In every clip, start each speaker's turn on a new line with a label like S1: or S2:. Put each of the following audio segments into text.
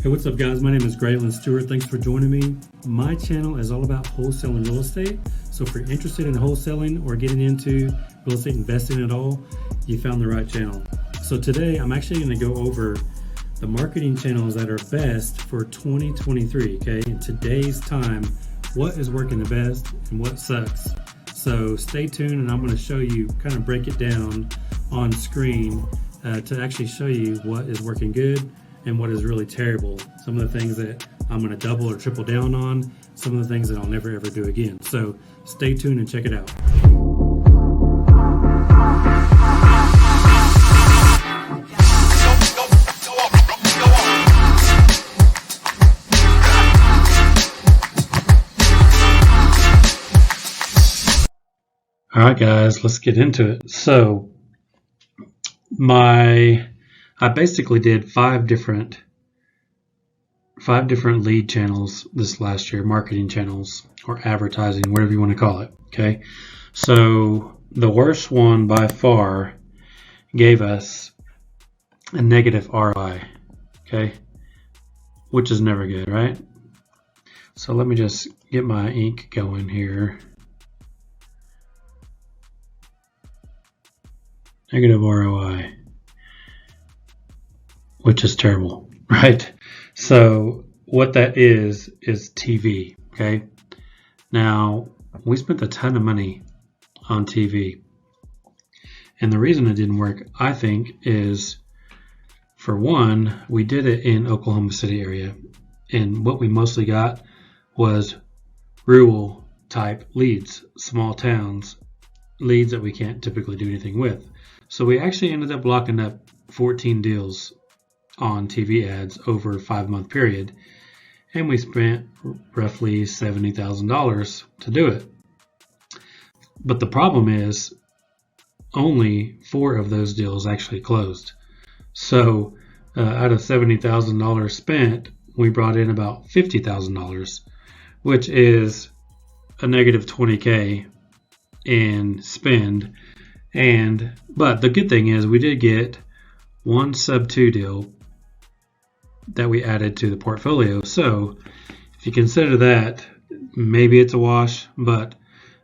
S1: Hey, what's up guys? My name is Graylan Stewart. Thanks for joining me. My channel is all about wholesaling real estate. So if you're interested in wholesaling or getting into real estate investing at all, you found the right channel. So today I'm actually going to go over the marketing channels that are best for 2023, okay? In today's time, what is working the best and what sucks. So stay tuned and I'm going to show you, kind of break it down on screen to actually show you what is working good and what is really terrible. Some of the things that I'm going to double or triple down on, some of the things that I'll never ever do again. So stay tuned and check it out. All right, guys, let's get into it. So I basically did five different lead channels this last year, marketing channels or advertising, whatever you want to call it. Okay. So the worst one by far gave us a negative ROI. Okay. Which is never good, right? So let me just get my ink going here. Negative ROI, which is terrible, right? So what that is TV, okay? Now, we spent a ton of money on TV. And the reason it didn't work, I think, is, for one, we did it in Oklahoma City area. And what we mostly got was rural type leads, small towns, leads that we can't typically do anything with. So we actually ended up locking up 14 deals on TV ads over a 5-month period, and we spent roughly $70,000 to do it. But the problem is only 4 of those deals actually closed. So out of $70,000 spent, we brought in about $50,000, which is a negative $20K in spend. But the good thing is we did get one sub-2 deal that we added to the portfolio. So if you consider that, maybe it's a wash, but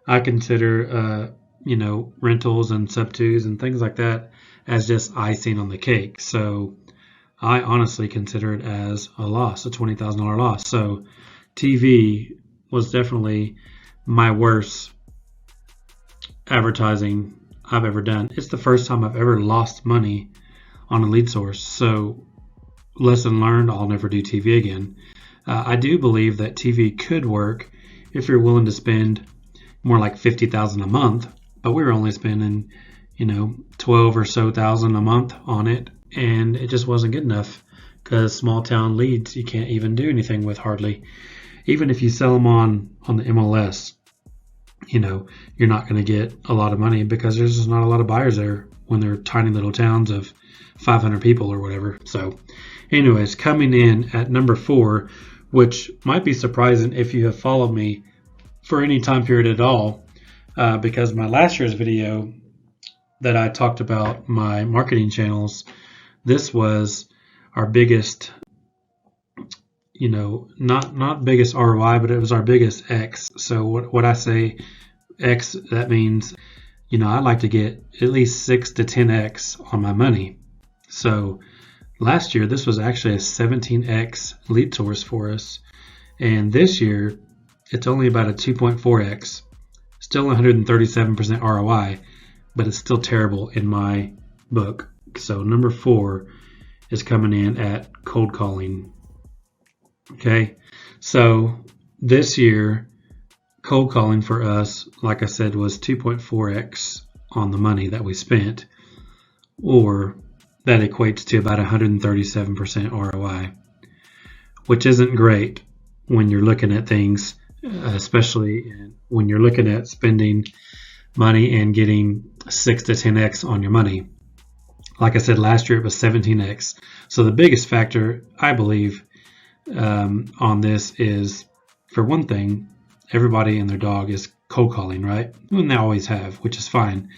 S1: I consider rentals and sub-2s and things like that as just icing on the cake. So I honestly consider it as a loss, a $20,000 loss. So TV was definitely my worst advertising I've ever done. It's the first time I've ever lost money on a lead source. So lesson learned, I'll never do TV again. I do believe that TV could work if you're willing to spend more like $50,000 a month, but we were only spending, 12 or so thousand a month on it, and it just wasn't good enough because small town leads you can't even do anything with hardly. Even if you sell them on the MLS, you're not going to get a lot of money because there's just not a lot of buyers there when they're tiny little towns of 500 people or whatever. So anyways, coming in at number 4, which might be surprising if you have followed me for any time period at all, because my last year's video that I talked about my marketing channels, this was our biggest, not biggest ROI, but it was our biggest X. So what I say X, that means, I like to get at least 6 to 10X on my money. So last year, this was actually a 17X lead source for us. And this year, it's only about a 2.4X, still 137% ROI, but it's still terrible in my book. So number 4 is coming in at cold calling. Okay, so this year, cold calling for us, like I said, was 2.4x on the money that we spent, or that equates to about 137% ROI, which isn't great when you're looking at things, especially when you're looking at spending money and getting 6 to 10x on your money. Like I said, last year it was 17x. So the biggest factor, I believe, on this is, for one thing, everybody and their dog is cold calling, right? And they always have, which is fine.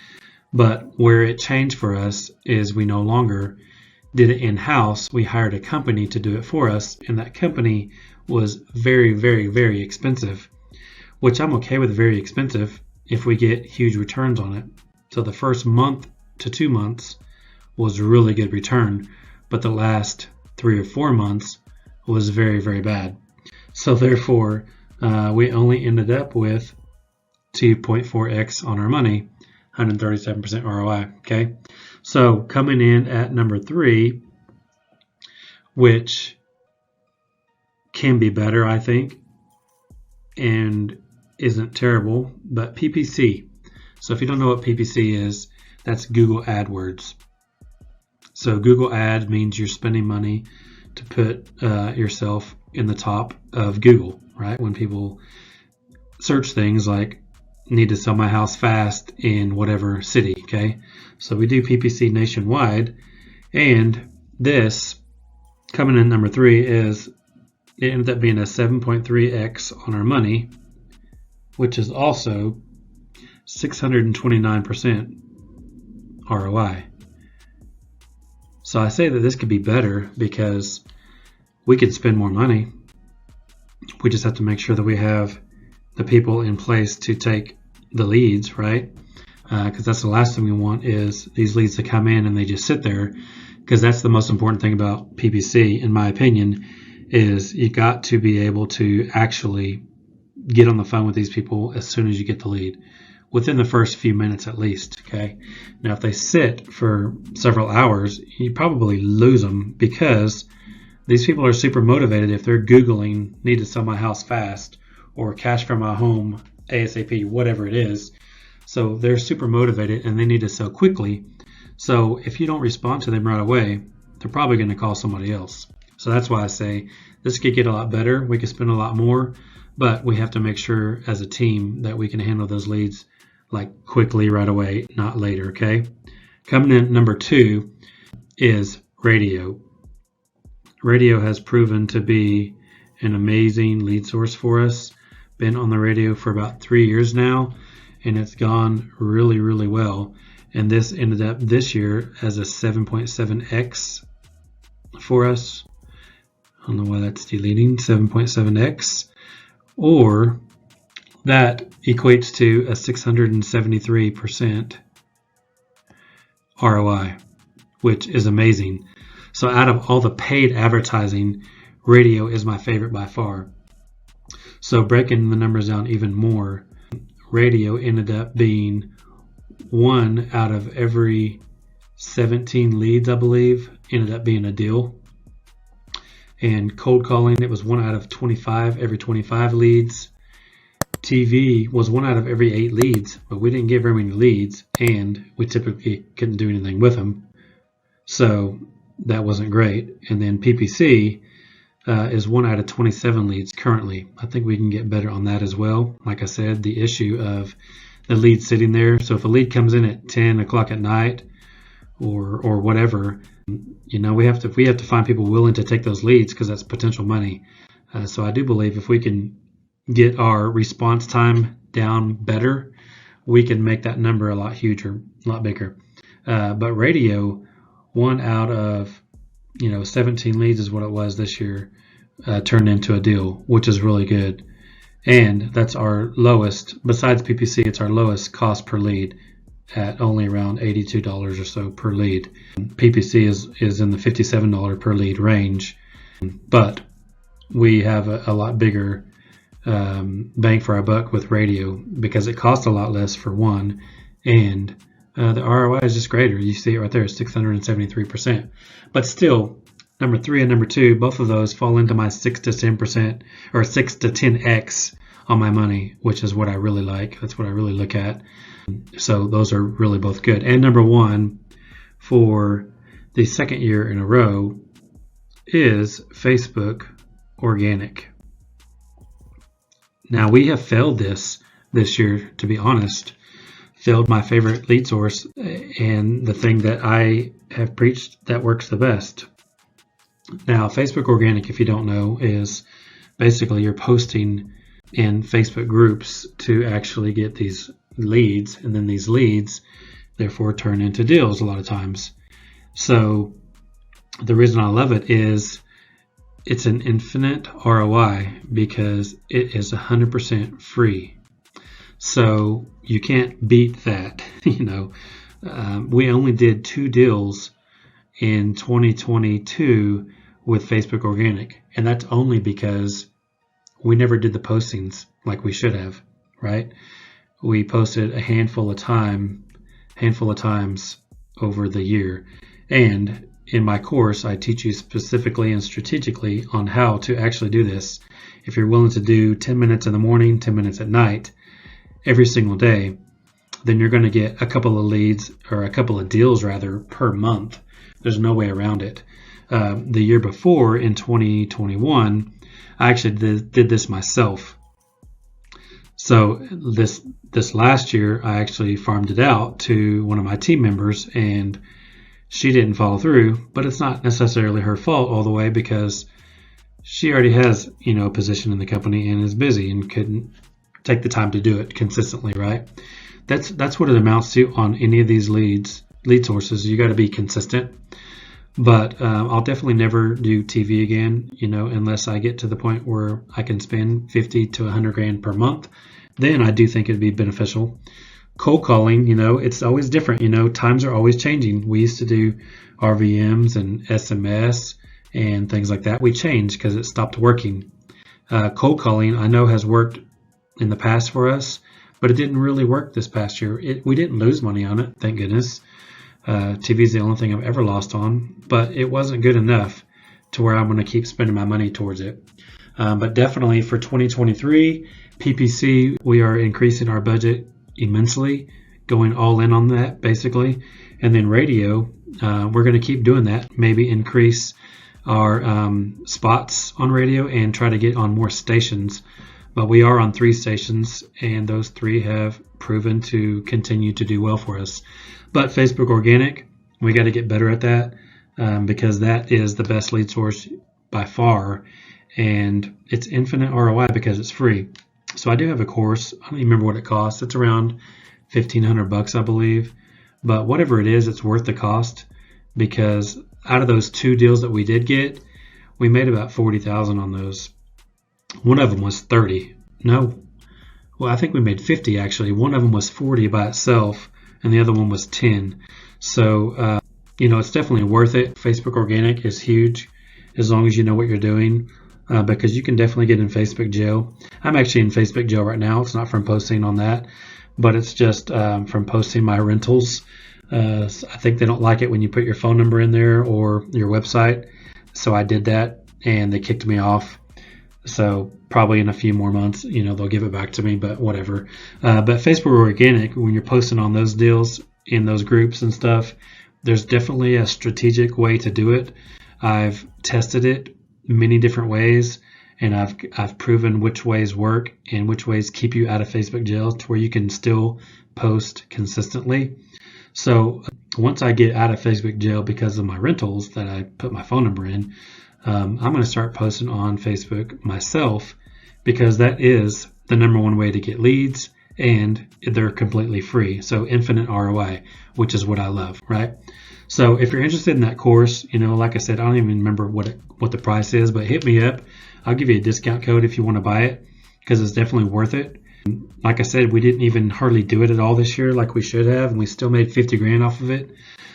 S1: But where it changed for us is we no longer did it in-house. We hired a company to do it for us, and that company was very, very, very expensive, which I'm okay with very expensive if we get huge returns on it. So the first month to 2 months was really good return, but the last 3 or 4 months was very, very bad. So therefore, we only ended up with 2.4x on our money, 137% ROI. Okay, so coming in at number 3, which can be better, I think, and isn't terrible, but PPC. So if you don't know what PPC is, that's Google AdWords. So Google Ads means you're spending money to put yourself in the top of Google, right? When people search things like need to sell my house fast in whatever city, okay? So we do PPC nationwide, and this coming in number 3 is it ended up being a 7.3x on our money, which is also 629% ROI. So I say that this could be better because we could spend more money. We just have to make sure that we have the people in place to take the leads, right? Because that's the last thing we want is these leads to come in and they just sit there, because that's the most important thing about PPC, in my opinion, is you got to be able to actually get on the phone with these people as soon as you get the lead, within the first few minutes at least, okay? Now, if they sit for several hours, you probably lose them, because these people are super motivated if they're Googling, need to sell my house fast, or cash for my home ASAP, whatever it is. So they're super motivated and they need to sell quickly. So if you don't respond to them right away, they're probably going to call somebody else. So that's why I say this could get a lot better. We could spend a lot more, but we have to make sure as a team that we can handle those leads like quickly right away, not later, okay? Coming in number 2 is radio. Radio has proven to be an amazing lead source for us. Been on the radio for about 3 years now, and it's gone really, really well. And this ended up this year as a 7.7x for us. I don't know why that's deleting, 7.7x. Or that equates to a 673% ROI, which is amazing. So out of all the paid advertising, radio is my favorite by far. So breaking the numbers down even more, radio ended up being 1 out of every 17 leads, I believe, ended up being a deal. And cold calling, it was 1 out of 25, every 25 leads. TV was 1 out of every 8 leads, but we didn't get very many leads, and we typically couldn't do anything with them. So that wasn't great. And then PPC is 1 out of 27 leads currently. I think we can get better on that as well. Like I said, the issue of the lead sitting there. So if a lead comes in at 10 o'clock at night or whatever, you know, we have to find people willing to take those leads, because that's potential money. So I do believe if we can get our response time down better, we can make that number a lot huger, a lot bigger. But radio, 1 out of 17 leads is what it was this year, turned into a deal, which is really good. And that's our lowest, besides PPC, it's our lowest cost per lead at only around $82 or so per lead. PPC is in the $57 per lead range, but we have a lot bigger bang for our buck with radio, because it costs a lot less for one, and the ROI is just greater. You see it right there, 673%. But still, number 3 and number 2, both of those fall into my 6 to 10% or 6 to 10x on my money, which is what I really like. That's what I really look at. So those are really both good. And number 1 for the second year in a row is Facebook organic. Now, we have failed this year, to be honest. Failed my favorite lead source and the thing that I have preached that works the best. Now, Facebook organic, if you don't know, is basically you're posting in Facebook groups to actually get these leads, and then these leads therefore turn into deals a lot of times. So the reason I love it is it's an infinite ROI because it is 100% free. So you can't beat that. We only did 2 deals in 2022 with Facebook Organic, and that's only because we never did the postings like we should have, right? We posted a handful of times over the year. And in my course, I teach you specifically and strategically on how to actually do this. If you're willing to do 10 minutes in the morning, 10 minutes at night, every single day, then you're going to get a couple of leads, or a couple of deals rather, per month. There's no way around it. The year before, in 2021, I actually did this myself. So this last year, I actually farmed it out to one of my team members, and she didn't follow through. But it's not necessarily her fault all the way, because she already has, a position in the company and is busy and couldn't take the time to do it consistently, right? That's what it amounts to on any of these lead sources. You got to be consistent. But I'll definitely never do TV again, unless I get to the point where I can spend 50 to 100 grand per month. Then I do think it'd be beneficial. Cold calling, it's always different. Times are always changing. We used to do RVMs and SMS and things like that. We changed because it stopped working. Cold calling, I know, has worked in the past for us, but it didn't really work this past year. We didn't lose money on it, thank goodness. TV is the only thing I've ever lost on, but it wasn't good enough to where I'm going to keep spending my money towards it. But definitely for 2023, PPC, we are increasing our budget immensely, going all in on that basically. And then radio, we're going to keep doing that, maybe increase our spots on radio and try to get on more stations. But we are on 3 stations, and those 3 have proven to continue to do well for us. But Facebook Organic, we got to get better at that because that is the best lead source by far, and it's infinite ROI because it's free. So I do have a course. I don't even remember what it costs. It's around $1,500, I believe. But whatever it is, it's worth the cost, because out of those 2 deals that we did get, we made about $40,000 on those. One of them was 30. No. Well, I think we made 50 actually. One of them was 40 by itself, and the other one was 10. So, it's definitely worth it. Facebook Organic is huge as long as you know what you're doing, because you can definitely get in Facebook jail. I'm actually in Facebook jail right now. It's not from posting on that, but it's just from posting my rentals. I think they don't like it when you put your phone number in there or your website. So I did that, and they kicked me off. So probably in a few more months, they'll give it back to me, but whatever. But Facebook Organic, when you're posting on those deals in those groups and stuff, there's definitely a strategic way to do it. I've tested it many different ways, and I've proven which ways work and which ways keep you out of Facebook jail to where you can still post consistently. So once I get out of Facebook jail because of my rentals that I put my phone number in, I'm going to start posting on Facebook myself, because that is the number one way to get leads, and they're completely free. So infinite ROI, which is what I love, right? So if you're interested in that course, like I said, I don't even remember what the price is, but hit me up. I'll give you a discount code if you want to buy it, because it's definitely worth it. Like I said, we didn't even hardly do it at all this year like we should have, and we still made 50 grand off of it.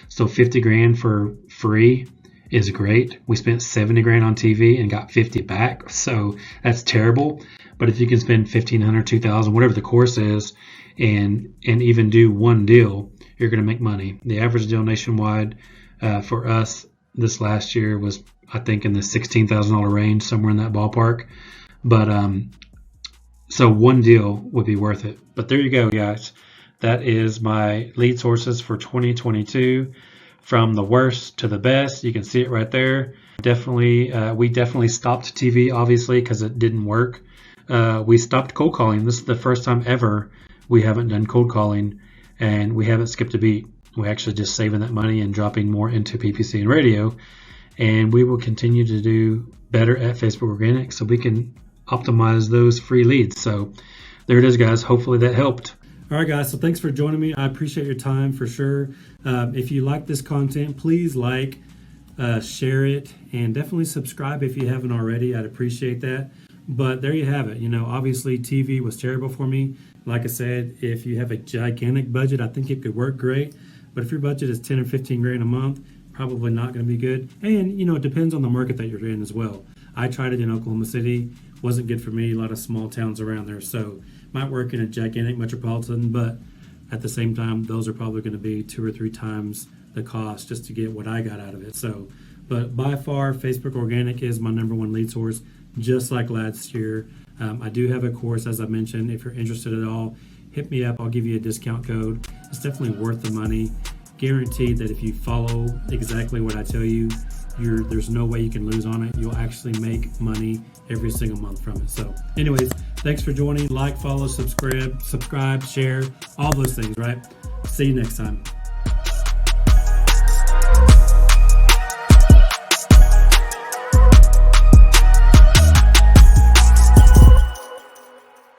S1: So 50 grand for free is great. We spent 70 grand on TV and got 50 back. So that's terrible. But if you can spend 1,500, 2,000, whatever the course is, and even do one deal, you're going to make money. The average deal nationwide for us this last year was, I think, in the $16,000 range, somewhere in that ballpark. But so one deal would be worth it. But there you go, guys. That is my lead sources for 2022. From the worst to the best, you can see it right there. We definitely stopped TV, obviously, because it didn't work. We stopped cold calling. This is the first time ever we haven't done cold calling, and we haven't skipped a beat. We're actually just saving that money and dropping more into PPC and radio, and we will continue to do better at Facebook Organic so we can optimize those free leads. So there it is, guys. Hopefully that helped. All right, guys, so thanks for joining me. I appreciate your time for sure. If you like this content, please like, share it, and definitely subscribe if you haven't already. I'd appreciate that. But there you have it. Obviously TV was terrible for me. Like I said, if you have a gigantic budget, I think it could work great. But if your budget is 10 or 15 grand a month, probably not going to be good. And, it depends on the market that you're in as well. I tried it in Oklahoma City. Wasn't good for me. A lot of small towns around there. So might work in a gigantic metropolitan, but at the same time, those are probably going to be 2 or 3 times the cost just to get what I got out of it. So, but by far, Facebook Organic is my #1 lead source, just like last year. I do have a course, as I mentioned. If you're interested at all, hit me up. I'll give you a discount code. It's definitely worth the money. Guaranteed that if you follow exactly what I tell you, there's no way you can lose on it. You'll actually make money every single month from it. So anyways, thanks for joining. Like, follow, subscribe, share, all those things, right? See you next time.